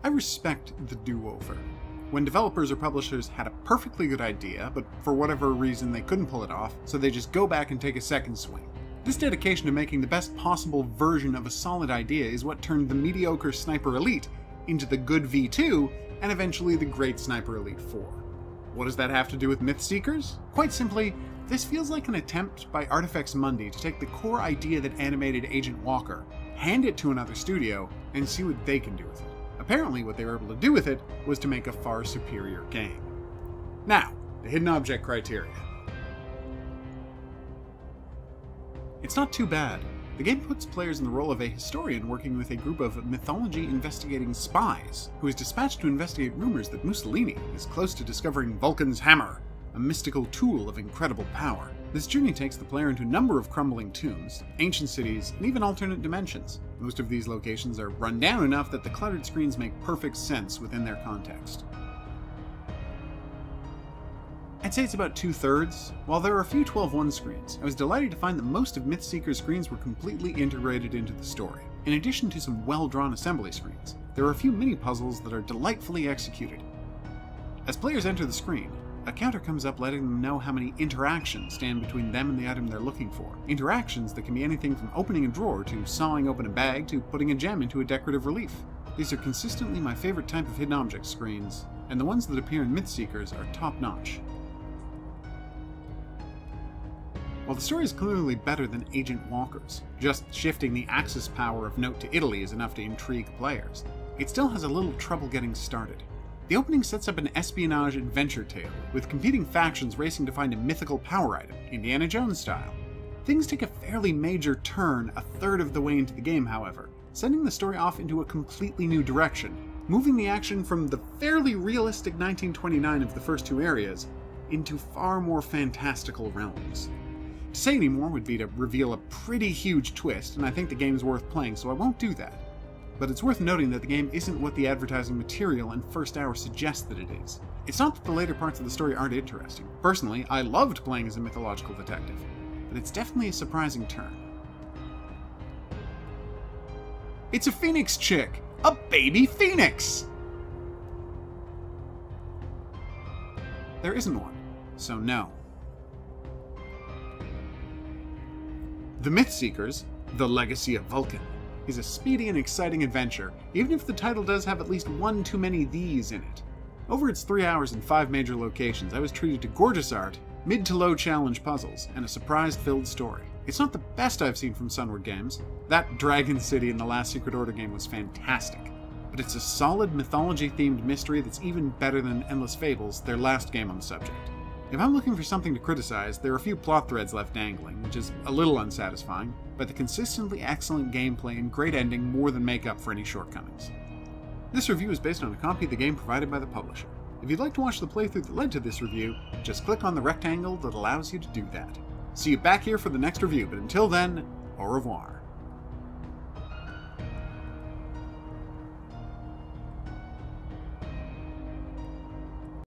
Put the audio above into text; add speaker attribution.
Speaker 1: I respect the do-over. When developers or publishers had a perfectly good idea, but for whatever reason they couldn't pull it off, so they just go back and take a second swing. This dedication to making the best possible version of a solid idea is what turned the mediocre Sniper Elite into the good V2, and eventually the great Sniper Elite 4. What does that have to do with Mythseekers? Quite simply, this feels like an attempt by Artifex Mundi to take the core idea that animated Agent Walker, hand it to another studio, and see what they can do with it. Apparently what they were able to do with it was to make a far superior game. Now, the hidden object criteria. It's not too bad. The game puts players in the role of a historian working with a group of mythology-investigating spies, who is dispatched to investigate rumors that Mussolini is close to discovering Vulcan's hammer, a mystical tool of incredible power. This journey takes the player into a number of crumbling tombs, ancient cities, and even alternate dimensions. Most of these locations are run down enough that the cluttered screens make perfect sense within their context. I'd say it's about 2/3. While there are a few 12:1 screens, I was delighted to find that most of Mythseeker's screens were completely integrated into the story. In addition to some well-drawn assembly screens, there are a few mini-puzzles that are delightfully executed. As players enter the screen, a counter comes up letting them know how many interactions stand between them and the item they're looking for. Interactions that can be anything from opening a drawer to sawing open a bag to putting a gem into a decorative relief. These are consistently my favorite type of hidden object screens, and the ones that appear in Mythseekers are top-notch. While the story is clearly better than Agent Walker's, just shifting the Axis power of Note to Italy is enough to intrigue players, it still has a little trouble getting started. The opening sets up an espionage adventure tale, with competing factions racing to find a mythical power item, Indiana Jones style. Things take a fairly major turn a third of the way into the game, however, sending the story off into a completely new direction, moving the action from the fairly realistic 1929 of the first two areas into far more fantastical realms. To say any more would be to reveal a pretty huge twist, and I think the game's worth playing, so I won't do that. But it's worth noting that the game isn't what the advertising material and first hour suggests that it is. It's not that the later parts of the story aren't interesting. Personally, I loved playing as a mythological detective, but it's definitely a surprising turn. It's a phoenix chick! A baby phoenix! There isn't one, so no. The Mythseekers, The Legacy of Vulcan, is a speedy and exciting adventure, even if the title does have at least one too many these in it. Over its 3 hours and 5 major locations, I was treated to gorgeous art, mid to low challenge puzzles, and a surprise-filled story. It's not the best I've seen from Sunward Games. That Dragon City in the last Secret Order game was fantastic. But it's a solid mythology-themed mystery that's even better than Endless Fables, their last game on the subject. If I'm looking for something to criticize, there are a few plot threads left dangling, which is a little unsatisfying, but the consistently excellent gameplay and great ending more than make up for any shortcomings. This review is based on a copy of the game provided by the publisher. If you'd like to watch the playthrough that led to this review, just click on the rectangle that allows you to do that. See you back here for the next review, but until then, au revoir.